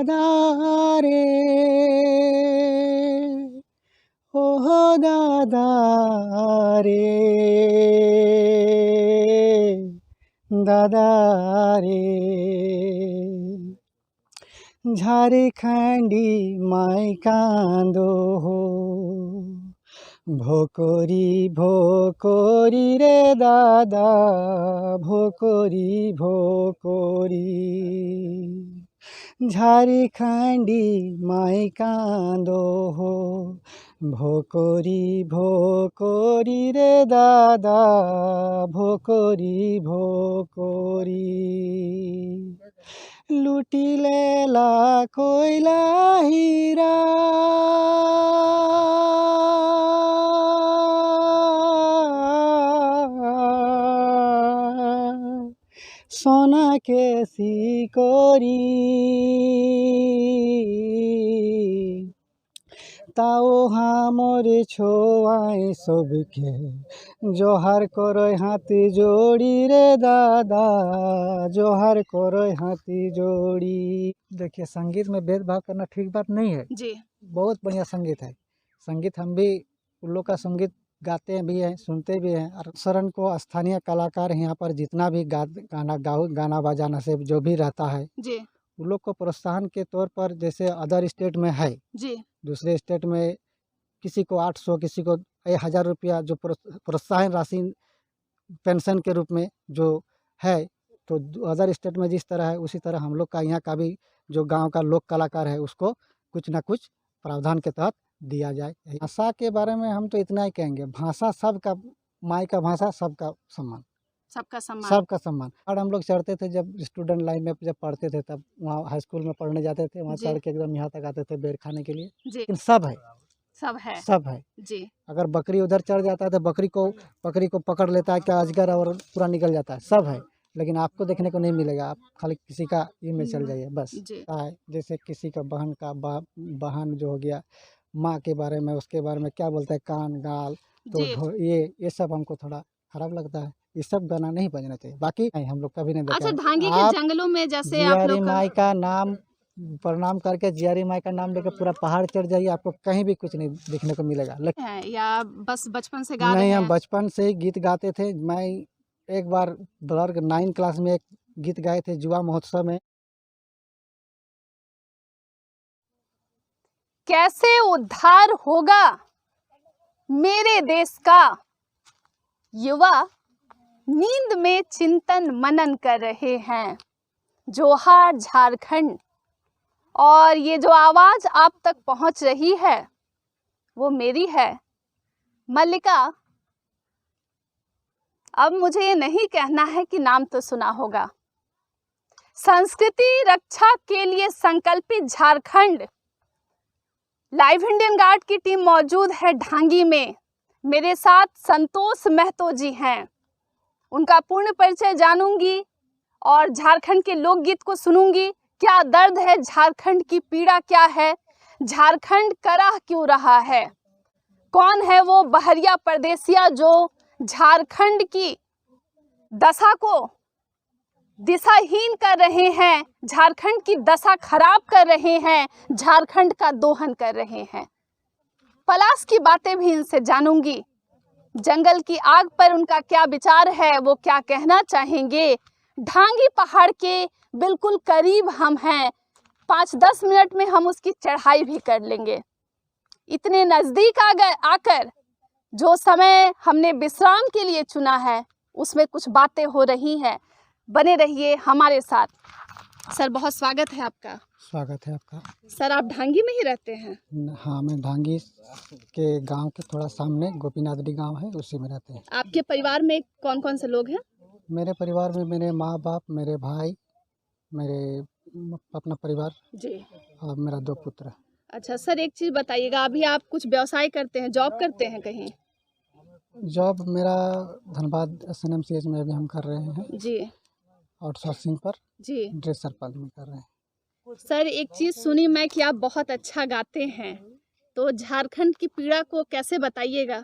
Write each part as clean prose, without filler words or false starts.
दादा रे, ओ दादा रे, दादा रे। झारखंडी माई कांदो हो, भोकोरी भोकोरी रे दादा, भोकोरी भोकोरी। झारखंडी माई कांदो हो, भोकोरी भोकोरी रे दादा, भोकोरी भोकोरी। लूटी लेला कोयला हीरा, सोना के सिकोरी। ताओ हामर छोआए सबके, जोहार करोय हाथी जोड़ी रे दादा, जोहार करोय हाथी जोड़ी। देखिए, संगीत में भेदभाव करना ठीक बात नहीं है जी। बहुत बढ़िया संगीत है। संगीत हम भी उन लोग का संगीत गाते भी हैं, सुनते भी हैं। और शरण को स्थानीय कलाकार यहाँ पर जितना भी गाना बजाना से जो भी रहता है जी उन लोग को प्रोत्साहन के तौर पर, जैसे अदर स्टेट में है, जी दूसरे स्टेट में किसी को 800, किसी को 1000 रुपया जो प्रोत्साहन राशि पेंशन के रूप में जो है, तो अदर स्टेट में जिस तरह है उसी तरह हम लोग का यहाँ का भी जो गांव का लोक कलाकार है उसको कुछ ना कुछ प्रावधान के तहत दिया जाए। भाषा के बारे में हम तो इतना ही कहेंगे, भाषा सबका, माई का भाषा सबका सम्मान, सबका सम्मान। सबका सम्मान। और हम लोग चढ़ते थे जब स्टूडेंट लाइन में जब पढ़ते थे, तब वहाँ हाई स्कूल में पढ़ने जाते थे, वहाँ जी। चढ़ के एकदम यहाँ तक आते थे बेर खाने के लिए। जी। लेकिन सब है, सब है, सब है। जी। अगर बकरी उधर चढ़ जाता है तो बकरी को पकड़ लेता है क्या अजगर और पूरा निकल जाता है, सब है। लेकिन आपको देखने को नहीं मिलेगा, आप खाली किसी का ये में चल जाइए बस। जी। जैसे किसी का बहन का बहन जो हो गया, माँ के बारे में, उसके बारे में क्या बोलते हैं, कान गाल, तो ये सब हमको थोड़ा खराब लगता है। ये सब गाना नहीं बजना चाहिए। बाकी नहीं, हम लोग कभी नहीं देखा अच्छा, है। ढांगी के आप जंगलों में जैसे आप जियारी लोग माई का नाम प्रणाम करके, जियारी माई का नाम लेकर पूरा पहाड़ चढ़ जाइए, आपको कहीं भी कुछ नहीं देखने को मिलेगा। है या बस बचपन से गा रहे नहीं, हैं? हम बचपन से ही गीत गाते थे। मैं एक बार वर्ग 9 क्लास में एक गीत गाए थे युवा महोत्सव में। कैसे उद्धार होगा मेरे देश का, युवा नींद में चिंतन मनन कर रहे हैं। जोहार झारखंड। और ये जो आवाज आप तक पहुंच रही है वो मेरी है, मल्लिका। अब मुझे ये नहीं कहना है कि नाम तो सुना होगा। संस्कृति रक्षा के लिए संकल्पित झारखंड। लाइव इंडियन गार्ड की टीम मौजूद है ढांगी में। मेरे साथ संतोष महतो जी हैं। उनका पूर्ण परिचय जानूंगी और झारखंड के लोकगीत को सुनूंगी। क्या दर्द है झारखंड की, पीड़ा क्या है, झारखंड कराह क्यों रहा है, कौन है वो बहरिया परदेसिया जो झारखंड की दशा को दिशाहीन कर रहे हैं, झारखंड की दशा खराब कर रहे हैं, झारखंड का दोहन कर रहे हैं। पलाश की बातें भी इनसे जानूंगी। जंगल की आग पर उनका क्या विचार है, वो क्या कहना चाहेंगे। ढांगी पहाड़ के बिल्कुल करीब हम हैं, 5-10 मिनट में हम उसकी चढ़ाई भी कर लेंगे। इतने नजदीक आकर जो समय हमने विश्राम के लिए चुना है उसमें कुछ बातें हो रही हैं। बने रहिए हमारे साथ। सर, बहुत स्वागत है आपका। स्वागत है आपका। सर, आप ढांगी में ही रहते हैं? हाँ, मैं ढांगी के गांव के थोड़ा सामने गोपीनाथडी गांव है, उसी में रहते हैं। आपके परिवार में कौन कौन से लोग हैं? मेरे परिवार में मेरे माँ बाप, मेरे भाई, मेरे अपना परिवार जी। और मेरा 2 पुत्र। अच्छा सर, एक चीज़ बताइएगा, अभी आप कुछ व्यवसाय करते हैं, जॉब करते हैं कहीं? जॉब मेरा धनबाद SNMCH में अभी हम कर रहे हैं जी। आउटसोर्सिंग पर जी। ड्रेसर पद में कर रहे हैं। सर, एक चीज़ सुनी मैं कि आप बहुत अच्छा गाते हैं, तो झारखंड की पीड़ा को कैसे बताइएगा,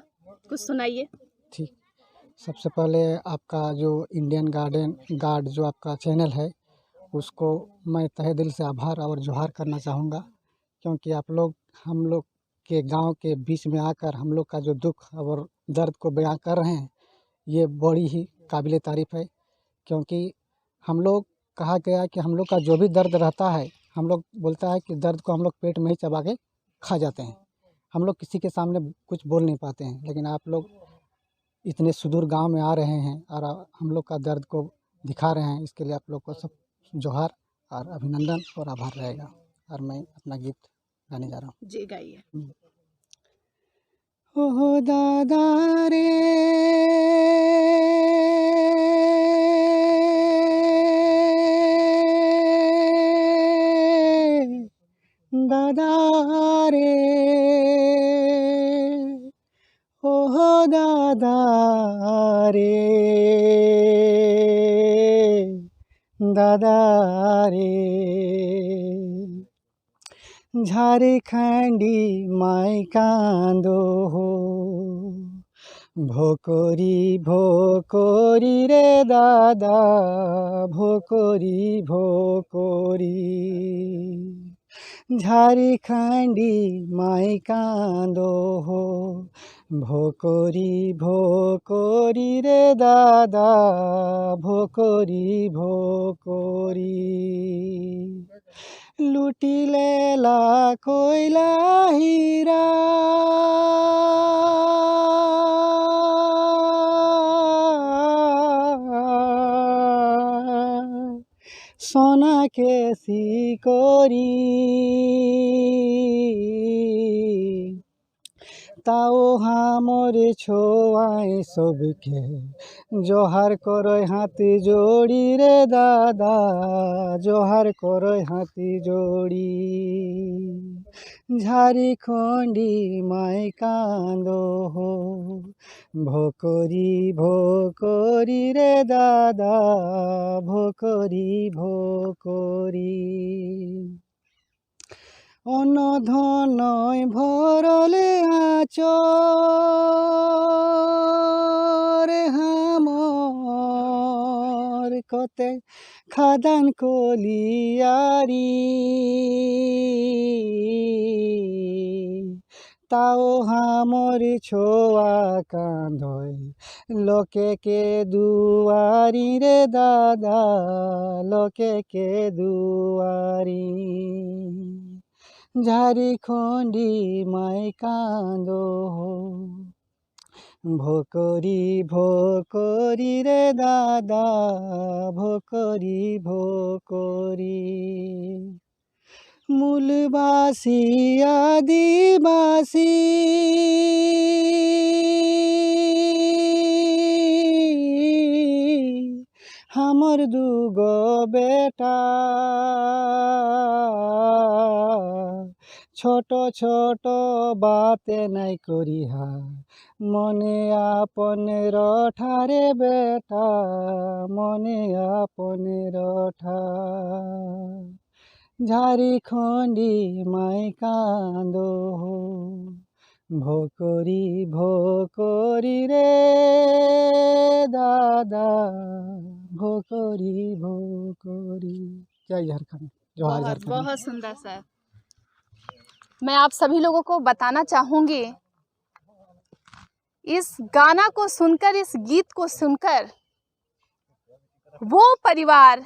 कुछ सुनाइए। ठीक, सबसे पहले आपका जो इंडियन गार्ड जो आपका चैनल है उसको मैं तहे दिल से आभार और जोहार करना चाहूँगा, क्योंकि आप लोग हम लोग के गांव के बीच में आकर हम लोग का जो दुख और दर्द को बयां कर रहे हैं, ये बड़ी ही काबिले तारीफ़ है। क्योंकि हम लोग कहा गया कि हम लोग का जो भी दर्द रहता है, हम लोग बोलता है कि दर्द को हम लोग पेट में ही चबा के खा जाते हैं। हम लोग किसी के सामने कुछ बोल नहीं पाते हैं, लेकिन आप लोग इतने सुदूर गांव में आ रहे हैं और हम लोग का दर्द को दिखा रहे हैं, इसके लिए आप लोग को सब जोहार और अभिनंदन और आभार रहेगा। और मैं अपना गीत गाने जा रहा हूँ। जी गाइए। ओ दादा रे दादा रे, ओ दादा रे, दादा रे, झारखंडी माई कांदो हो, भोकोरी भोकोरी रे दादा, भोकोरी भोकोरी, झारखंडी माई कांदो हो, भोकोरी भोकोरी रे दादा, भोकोरी भोकोरी, लूटी लेला कोयला हीरा, सोना के सिकोरी, ताओ हामोरे छोआए सबके जोहार करोय हाथी जोड़ी रे दादा, जोहार करोय हाथी जोड़ी, झारखंडी माई कांदो हो, भोकोरी भोकोरी रे दादा, भोकोरी भोकोरी, অনধনয় ভরলে আচর, হামর কতে খাদান কলিয়ারি, তাও হামর ছোয়া কাঁধয় লোকে কে দুয়ারি রে দাদা, লোকে কে দুয়ারি, झारखंडी माई कांदो हो, भोकोरी भोकोरी रे दादा, भोकोरी भोकोरी, मूलवासी आदिवासी, हमर दूगो बेटा, ছোট ছোট বাতে নাই করিহা, মনে আপনে রঠারে বেটা, মনে আপনে রঠা, ঝাড়খন্ডী মাই কাঁদো हो, ভোকরি ভোকরি রে দাদা, ভোকরি ভোকরি। जय झारखंड, जोहार बहुत झारखंड। बहुत सुंदर सर। मैं आप सभी लोगों को बताना चाहूँगी, इस गाना को सुनकर, इस गीत को सुनकर, वो परिवार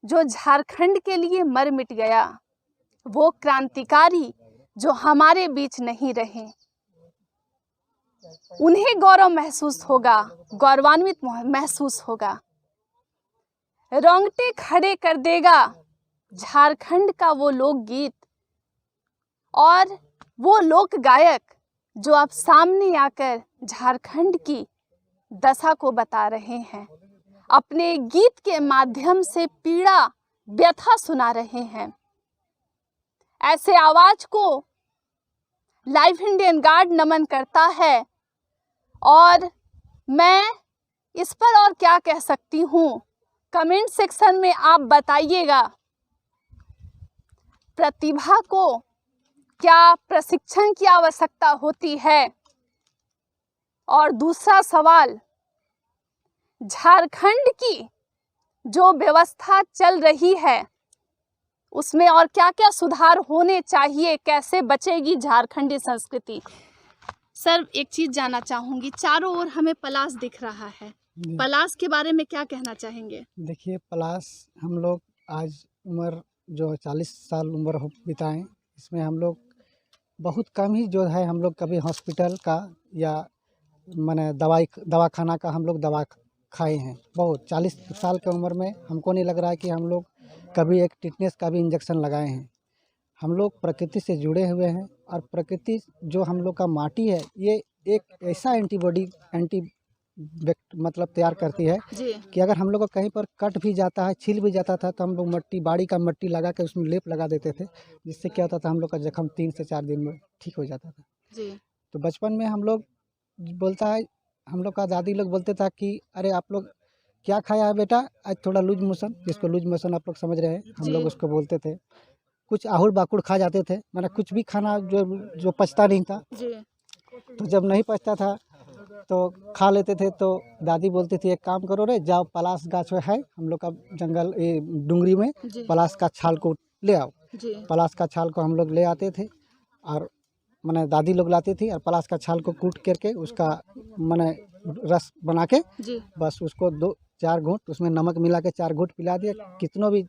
जो झारखंड के लिए मर मिट गया, वो क्रांतिकारी जो हमारे बीच नहीं रहे, उन्हें गौरव महसूस होगा, गौरवान्वित महसूस होगा, रोंगटे खड़े कर देगा झारखंड का वो लोकगीत और वो लोक गायक जो अब सामने आकर झारखंड की दशा को बता रहे हैं, अपने गीत के माध्यम से पीड़ा व्यथा सुना रहे हैं। ऐसे आवाज को लाइव इंडियन गार्ड नमन करता है और मैं इस पर और क्या कह सकती हूँ, कमेंट सेक्शन में आप बताइएगा। प्रतिभा को क्या प्रशिक्षण की आवश्यकता होती है? और दूसरा सवाल, झारखंड की जो व्यवस्था चल रही है उसमें और क्या क्या सुधार होने चाहिए, कैसे बचेगी झारखंडी संस्कृति। सर एक चीज जानना चाहूंगी, चारों ओर हमें पलाश दिख रहा है, जी। पलाश के बारे में क्या कहना चाहेंगे। देखिए पलाश हम लोग आज उम्र जो 40 साल उम्र हो बिताएं, इसमें हम लोग बहुत कम ही जो है हम लोग कभी हॉस्पिटल का या माने दवाखाना का हम लोग दवा खाए हैं। बहुत 40 साल की उम्र में हमको नहीं लग रहा है कि हम लोग कभी एक टिटनेस का भी इंजेक्शन लगाए हैं। हम लोग प्रकृति से जुड़े हुए हैं और प्रकृति जो हम लोग का माटी है ये एक ऐसा एंटी मतलब तैयार करती है जी कि अगर हम लोग को कहीं पर कट भी जाता है, छिल भी जाता था तो हम लोग बाड़ी का मट्टी लगा के उसमें लेप लगा देते थे, जिससे क्या होता था हम लोग का जख्म 3 से 4 दिन में ठीक हो जाता था। जी तो बचपन में हम लोग बोलता है, हम लोग का दादी लोग बोलते था कि अरे आप लोग क्या खाया है बेटा, आज थोड़ा लूज मोशन, जिसको लूज मोशन आप लोग समझ रहे हैं, हम जी। लोग उसको बोलते थे। कुछ आहूड़ बाकुड़ खा जाते थे, माना कुछ भी खाना जो जो पचता नहीं था, जी तो जब नहीं पचता था तो खा लेते थे। तो दादी बोलती थी एक काम करो रे, जाओ पलाश गाछ है हम लोग का जंगल ये डूंगरी में, जी पलाश का छाल को ले आओ। जी पलाश का छाल को हम लोग ले आते थे और मैंने दादी लोग लाती थी और पलाश का छाल को कूट करके उसका मैंने रस बना के जी बस उसको 2-4 घूंट उसमें नमक मिला के 4 घूंट पिला दिया। कितनों भी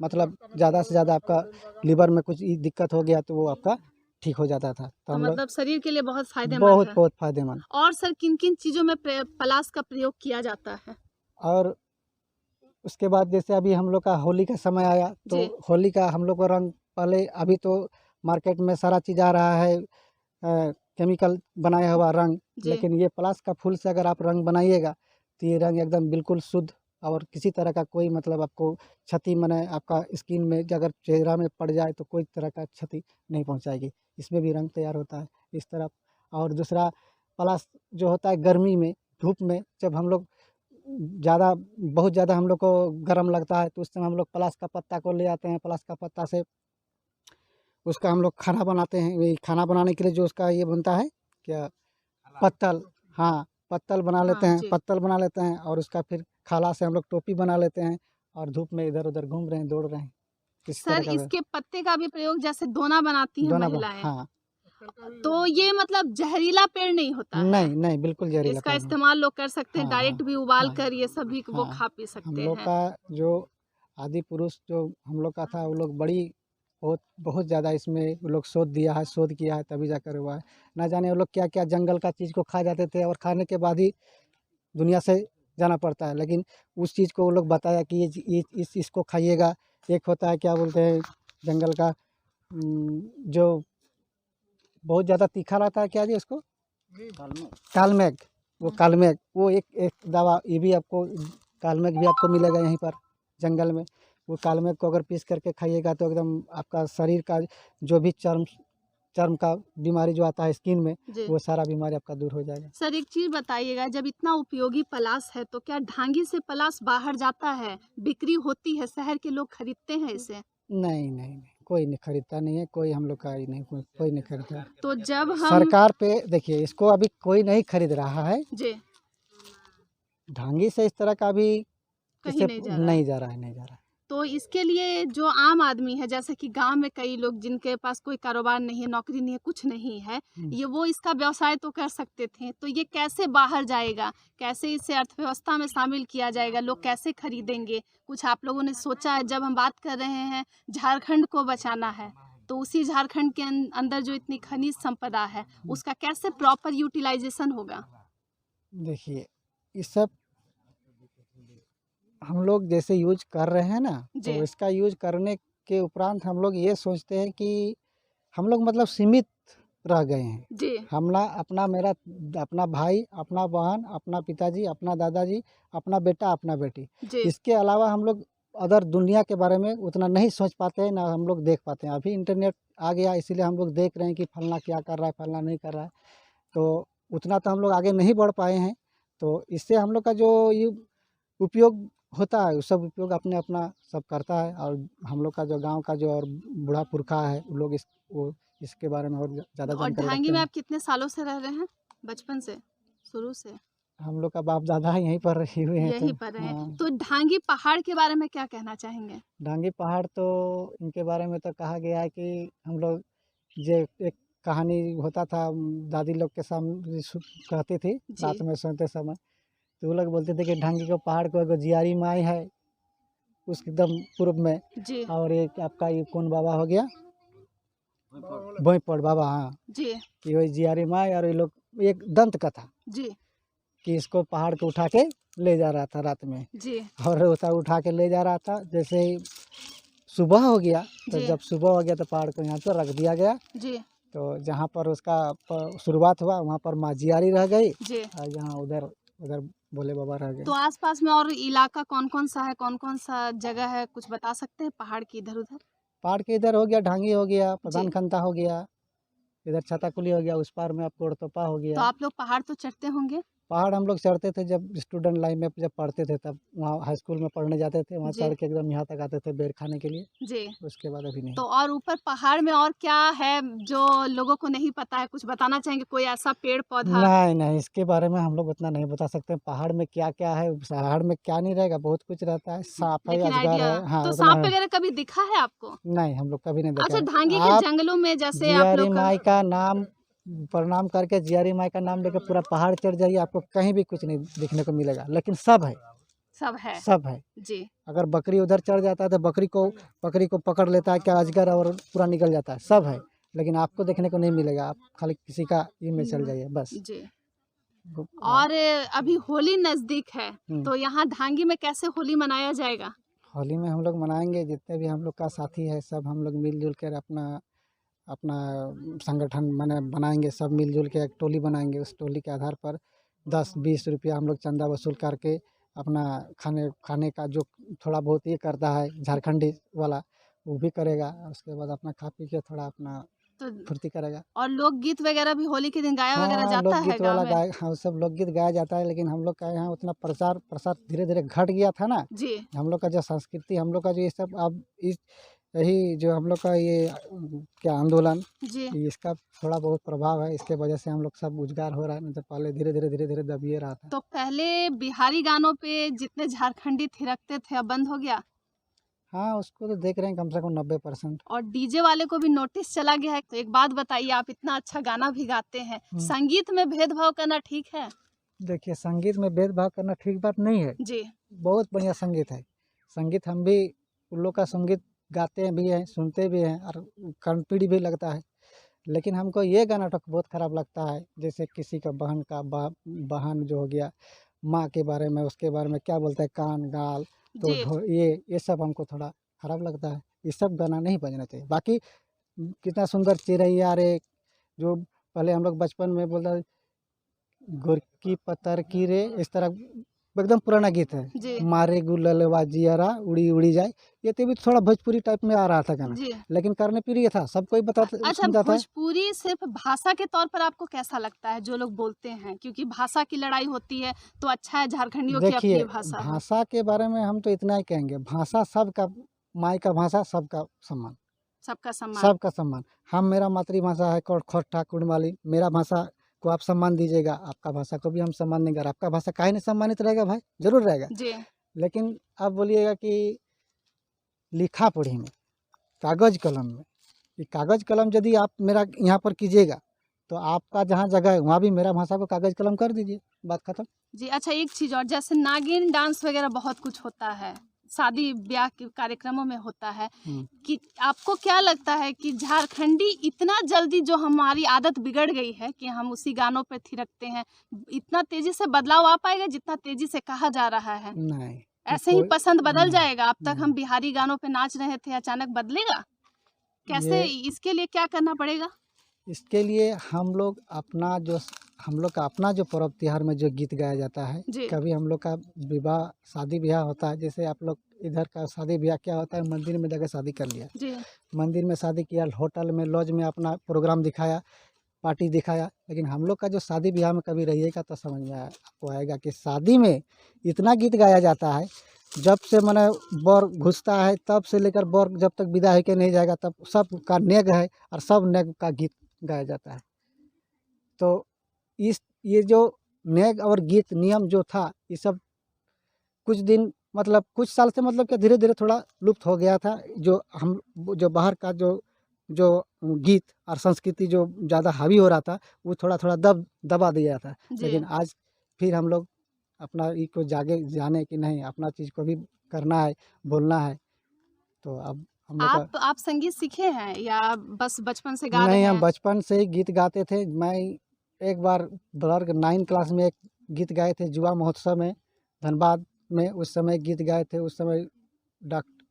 मतलब ज़्यादा से ज़्यादा आपका लीवर में कुछ दिक्कत हो गया तो वो आपका ठीक हो जाता था। तो तो हम लोग मतलब शरीर के लिए बहुत फायदेमंद बहुत है। बहुत फायदेमंद। और सर किन किन चीजों में पलाश का प्रयोग किया जाता है। और उसके बाद जैसे अभी हम लोग का होली का समय आया तो जी होली का हम लोग को रंग पहले, अभी तो मार्केट में सारा चीज़ आ रहा है केमिकल बनाया हुआ रंग, जी लेकिन ये प्लास का फूल से अगर आप रंग बनाइएगा तो ये रंग एकदम बिल्कुल शुद्ध और किसी तरह का कोई मतलब आपको क्षति मने आपका स्किन में अगर चेहरा में पड़ जाए तो कोई तरह का क्षति नहीं पहुंचाएगी। इसमें भी रंग तैयार होता है इस तरफ। और दूसरा प्लास जो होता है गर्मी में धूप में जब हम लोग ज़्यादा बहुत ज़्यादा हम लोग को गर्म लगता है तो उस समय हम लोग पलास का पत्ता को ले आते हैं। पलास का पत्ता से उसका हम लोग खाना बनाते हैं। वही खाना बनाने के लिए जो उसका ये बनता है क्या, पत्तल, हाँ पत्तल बना लेते हाँ हैं, जी। पत्तल बना लेते हैं और उसका फिर खाला से हम लोग टोपी बना लेते हैं और धूप में इधर उधर घूम रहे हैं, दौड़ रहे हैं, किसी सर तरह का इसके पत्ते का भी प्रयोग जैसे दोना बनाती हैं दोना महिलाएं, हाँ। तो ये मतलब जहरीला पेड़ नहीं होता है। नहीं नहीं बिल्कुल जहरीला इसका पेड़ नहीं। इस्तेमाल लोग कर सकते हैं, हाँ हाँ डायरेक्ट भी उबाल हाँ कर ये सभी वो हाँ। खा पी हम सकते लोग हैं। का जो आदि पुरुष जो हम लोग का था वो लोग बड़ी बहुत बहुत ज़्यादा इसमें वो लोग शोध किया है तभी जाकर हुआ है। ना जाने वो लोग क्या क्या जंगल का चीज़ को खा जाते थे और खाने के बाद ही दुनिया से जाना पड़ता है, लेकिन उस चीज़ को वो लोग बताया कि ये इसको खाइएगा। एक होता है क्या बोलते हैं जंगल का जो बहुत ज़्यादा तीखा रहता है, क्या जी उसको, कालमेघ। वो कालमेघ वो एक दवा ये भी आपको, कालमेघ भी आपको मिलेगा यहीं पर जंगल में। वो कालमेघ को अगर पीस करके खाइएगा तो एकदम आपका शरीर का जो भी चर्म का बीमारी जो आता है स्किन में, जी वो सारा बीमारी आपका दूर हो जाएगा। सर एक चीज बताइएगा, जब इतना उपयोगी पलाश है तो क्या ढांगी से पलाश बाहर जाता है, बिक्री होती है, शहर के लोग खरीदते हैं इसे। नहीं नहीं नहीं कोई नहीं खरीदता नहीं है, कोई हम लोग का ही नहीं, कोई नहीं खरीदता। तो जब हम सरकार पे देखिए इसको अभी कोई नहीं खरीद रहा है, जी ढांगी से इस तरह का भी कहीं इससे नहीं जा रहा है, नहीं जा रहा है, नहीं जा रहा है। तो इसके लिए जो आम आदमी है, जैसे कि गांव में कई लोग जिनके पास कोई कारोबार नहीं है, नौकरी नहीं है, कुछ नहीं है, ये वो इसका व्यवसाय तो कर सकते थे, तो ये कैसे बाहर जाएगा, कैसे इसे अर्थव्यवस्था में शामिल किया जाएगा, लोग कैसे खरीदेंगे, कुछ आप लोगों ने सोचा है। जब हम बात कर रहे हैं झारखंड को बचाना है, तो उसी झारखंड के अंदर जो इतनी खनिज संपदा है उसका कैसे प्रॉपर यूटिलाइजेशन होगा। देखिए ये सब हम लोग जैसे यूज कर रहे हैं ना, जी तो इसका यूज करने के उपरांत हम लोग ये सोचते हैं कि हम लोग मतलब सीमित रह गए हैं। जी अपना मेरा अपना भाई, अपना बहन, अपना पिताजी, अपना दादाजी, अपना बेटा, अपना बेटी, जी इसके अलावा हम लोग अदर दुनिया के बारे में उतना नहीं सोच पाते हैं, ना हम लोग देख पाते हैं। अभी इंटरनेट आ गया इसीलिए हम लोग देख रहे हैं कि फलना क्या कर रहा है, फलना नहीं कर रहा है, तो उतना तो हम लोग आगे नहीं बढ़ पाए हैं। तो इससे हम लोग का जो ये उपयोग होता है वो सब उपयोग अपने अपना सब करता है। और हम लोग का जो गांव का जो और बूढ़ा पुरखा है वो लोग वो इसके बारे में और ज़्यादा और जानकारी ढांगी रखते में हैं। आप कितने सालों से रह रहे हैं, बचपन से, शुरू से। हम लोग का बाप दादा यहीं पर रहे हुए हैं। यहीं तो पर रहे। हाँ, तो ढांगी पहाड़ के बारे में क्या कहना चाहेंगे? डांगी पहाड़ तो इनके बारे में तो कहा गया है कि हम लोग ये एक कहानी होता था, दादी लोग के सामने कहती थी जी रात में सोते समय। तो वो लोग बोलते थे कि ढांगी के पहाड़ को एगो जियारी माई है उस एकदम पूर्व में, जी और एक आपका ये कौन बाबा हो गया, भोईपड़ बाबा, हाँ, जी कि वही जियारी माई। और ये लोग एक दंत कथा जी कि इसको पहाड़ को उठा के ले जा रहा था रात में, जी और उसे उठा के ले जा रहा था। जैसे ही सुबह हो गया, तो जी जब सुबह हो गया तो पहाड़ को यहाँ पर रख दिया गया। जी तो जहाँ पर उसका शुरुआत हुआ वहाँ पर माँ जियारी रह गई, जी। और यहाँ उधर उधर भोले बाबा रह गए। तो आसपास में और इलाका कौन कौन सा है, कौन कौन सा जगह है, कुछ बता सकते हैं पहाड़ की इधर उधर? पहाड़ के इधर हो गया ढांगी हो गया, प्रधान जी। खंता हो गया, इधर छाताकुली हो गया, उस पार में आपको उड़तोपा हो तो गया। आप लोग पहाड़ तो चढ़ते होंगे? पहाड़ हम लोग चढ़ते थे जब स्टूडेंट लाइफ में जब पढ़ते थे, तब वहाँ हाई स्कूल में पढ़ने जाते थे, वहाँ जी चढ़ के एकदम यहाँ तक आते थे बेर खाने के लिए। जी। उसके बाद अभी नहीं। तो और ऊपर पहाड़ में और क्या है जो लोगों को नहीं पता है, कुछ बताना चाहेंगे? कोई ऐसा पेड़ पौधा? नहीं नहीं, इसके बारे में हम लोग उतना नहीं बता सकते। पहाड़ में क्या क्या है, पहाड़ में क्या नहीं रहेगा, बहुत कुछ रहता है, सांप है, लेकिन अजगर आइडिया है, हाँ तो उतना सांप है। वगैरह कभी दिखा है आपको? नहीं, हम लोग कभी नहीं देखा अच्छा, है। ढांगी के आप जंगलों में जैसे आप जियारी लोग माई का नाम प्रणाम करके, जियारी माई का नाम लेके पूरा पहाड़ चढ़ जाइए, आपको कहीं भी कुछ नहीं दिखने को मिलेगा, लेकिन सब है, सब है। सब है। जी अगर बकरी उधर चढ़ जाता है तो बकरी को पकड़ लेता है क्या अजगर, और पूरा निकल जाता है, सब है। लेकिन आपको देखने को नहीं मिलेगा, आप खाली किसी का ये में चल जाइए बस। जी। वो- और अभी होली नजदीक है, हम्म। तो यहाँ ढांगी में कैसे होली मनाया जाएगा? होली में हम लोग मनाएंगे, जितने भी हम लोग का साथी है सब हम लोग मिलजुल कर अपना अपना संगठन बनाएंगे, सब मिलजुल के एक टोली बनाएंगे। उस टोली के आधार पर 10-20 रुपया हम लोग चंदा वसूल करके अपना खाने खाने का जो थोड़ा बहुत ये करता है झारखंडी वाला, वो भी करेगा। उसके बाद अपना खा पी के थोड़ा अपना तो फुर्ती करेगा। और लोकगीत वगैरह भी होली के दिन गाया वगैरह हाँ, जाता है लोकगीत गाँव वाला में? गाय, हाँ वो सब लोकगीत गाया जाता है, लेकिन हम लोग का यहाँ उतना प्रचार प्रसार धीरे धीरे घट गया था ना। जी हम लोग का जो संस्कृति, हम लोग का जो ये सब अब इस यही जो हम लोग का ये क्या आंदोलन, जी। इसका थोड़ा बहुत प्रभाव है। इसके वजह से हम लोग सब उजगार हो रहा है, नहीं तो पहले धीरे धीरे दबिए रहा था। तो पहले बिहारी गानों पे जितने झारखंडी थिरकते थे, अब बंद हो गया? हाँ, उसको तो देख रहे हैं कम से कम 90%। और डीजे वाले को भी नोटिस चला गया है। तो एक बात बताइए, आप इतना अच्छा गाना भी गाते हैं, संगीत में भेदभाव करना ठीक है? देखिए, संगीत में भेदभाव करना ठीक बात नहीं है। जी बहुत बढ़िया संगीत है। संगीत हम भी उन लोग का संगीत गाते भी हैं, सुनते भी हैं, और कर्णपीढ़ी भी लगता है। लेकिन हमको ये गाना तो बहुत ख़राब लगता है, जैसे किसी का बहन का बहन जो हो गया, माँ के बारे में, उसके बारे में क्या बोलते हैं, कान गाल, तो जी ये सब हमको थोड़ा ख़राब लगता है। ये सब गाना नहीं बजना चाहिए। बाकी कितना सुंदर चिरैया रे, जो पहले हम लोग बचपन में बोलता, गोरकी पतर की रे, इस तरह एकदम पुराना गीत है। जी मारे गुललवा जियरा उड़ी उड़ी जाए, ये तो भी थोड़ा भोजपुरी टाइप में आ रहा था गाना, जी। लेकिन करने पीरी था, सब कोई अच्छा, सुनता था। भोजपुरी सिर्फ भाषा के तौर पर आपको कैसा लगता है? जो लोग बोलते हैं क्योंकि भाषा की लड़ाई होती है, तो अच्छा है झारखंडियों की देखिए, अपनी भाषा है। भाषा के बारे में हम तो इतना ही कहेंगे, भाषा सबका, माई का भाषा सबका सम्मान, सबका सम्मान। सबका सम्मान। हम, मेरा मातृभाषा है खोरठा कुड़माली, मेरा भाषा को आप सम्मान दीजिएगा, आपका भाषा को भी हम सम्मान देंगे। और आपका भाषा काहे नहीं सम्मानित रहेगा भाई, जरूर रहेगा। जी लेकिन आप बोलिएगा कि लिखा पढ़ी में, कागज़ कलम में, ये कागज़ कलम यदि आप मेरा यहाँ पर कीजिएगा, तो आपका जहाँ जगह है वहाँ भी मेरा भाषा को कागज़ कलम कर दीजिए, बात खत्म। जी। अच्छा, एक चीज़ और, जैसे नागिन डांस वगैरह बहुत कुछ होता है, शादी ब्याह के कार्यक्रमों में होता है, कि आपको क्या लगता है कि झारखंडी इतना जल्दी, जो हमारी आदत बिगड़ गई है कि हम उसी गानों पे थिरकते हैं, इतना तेजी से बदलाव आ पाएगा जितना तेजी से कहा जा रहा है? नहीं, ऐसे ही पसंद बदल नहीं, जाएगा? अब तक हम नहीं। बिहारी गानों पे नाच रहे थे, अचानक बदलेगा कैसे? ये इसके लिए क्या करना पड़ेगा? इसके लिए हम लोग हम लोग का अपना जो पर्व त्योहार में जो गीत गाया जाता है, जी कभी हम लोग का विवाह शादी ब्याह होता है, जैसे आप लोग इधर का शादी ब्याह क्या होता है, मंदिर में जाकर शादी कर लिया, जी मंदिर में शादी किया, होटल में लॉज में अपना प्रोग्राम दिखाया, पार्टी दिखाया। लेकिन हम लोग का जो शादी ब्याह में कभी रहिएगा तो समझ में आपको आएगा कि शादी में इतना गीत गाया जाता है, जब से मैंने बर घुसता है तब से लेकर बर जब तक विदा होके नहीं जाएगा, तब सब का नेग है, और सब नेग का गीत गाया जाता है। तो ये जो नेग और गीत नियम जो था ये सब कुछ दिन मतलब कुछ साल से मतलब कि धीरे धीरे थोड़ा लुप्त हो गया था। जो बाहर का जो जो गीत और संस्कृति जो ज़्यादा हावी हो रहा था वो थोड़ा थोड़ा दबा दिया था। जी। लेकिन आज फिर हम लोग अपना ई को जाने कि नहीं अपना चीज़ को भी करना है, बोलना है। तो अब हम लोग का आप संगीत सीखे हैं या बस बचपन से गा रहे नहीं, हम हैं? बचपन से ही गीत गाते थे। मैं एक बार ब्लर्ग 9 क्लास में एक गीत गाए थे युवा महोत्सव में धनबाद में। उस समय गीत गाए थे। उस समय डॉक्टर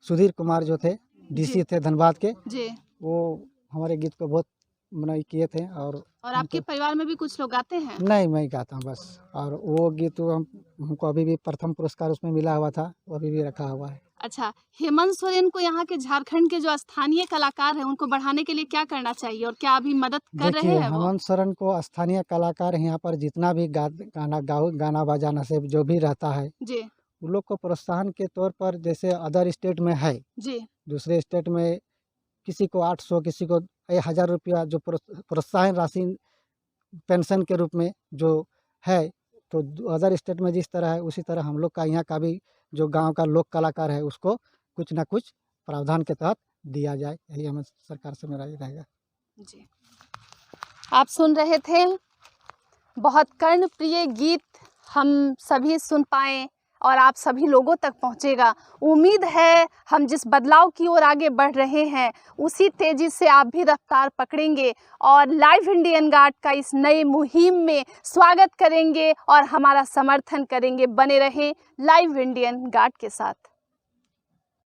सुधीर कुमार जो थे डीसी थे धनबाद के, जी। वो हमारे गीत को बहुत मनाई किए थे। और आपके परिवार में भी कुछ लोग गाते हैं? नहीं, मैं गाता हूँ बस। और वो गीत हमको अभी भी प्रथम पुरस्कार उसमें मिला हुआ था, वो अभी भी रखा हुआ है। अच्छा, हेमंत सोरेन को यहाँ के झारखंड के जो स्थानीय कलाकार हैं उनको बढ़ाने के लिए क्या करना चाहिए और क्या अभी मदद कर रहे देखिए, हैं वो? हेमंत सोरेन को स्थानीय कलाकार यहाँ पर जितना भी गाना बजाना से जो भी रहता है जी। उन लोग को प्रोत्साहन के तौर पर जैसे अदर स्टेट में है, जी। दूसरे स्टेट में किसी को 800 किसी को 1000 रुपया जो प्रोत्साहन राशि पेंशन के रूप में जो है, तो अदर स्टेट में जिस तरह है उसी तरह हम लोग का यहाँ का भी जो गांव का लोक कलाकार है उसको कुछ ना कुछ प्रावधान के तहत दिया जाए, यही हमें सरकार से मेरा ये रहेगा। जी। आप सुन रहे थे, बहुत कर्णप्रिय गीत हम सभी सुन पाए और आप सभी लोगों तक पहुंचेगा। उम्मीद है हम जिस बदलाव की ओर आगे बढ़ रहे हैं उसी तेजी से आप भी रफ्तार पकड़ेंगे और लाइव इंडियन गार्ड का इस नई मुहिम में स्वागत करेंगे और हमारा समर्थन करेंगे। बने रहें लाइव इंडियन गार्ड के साथ।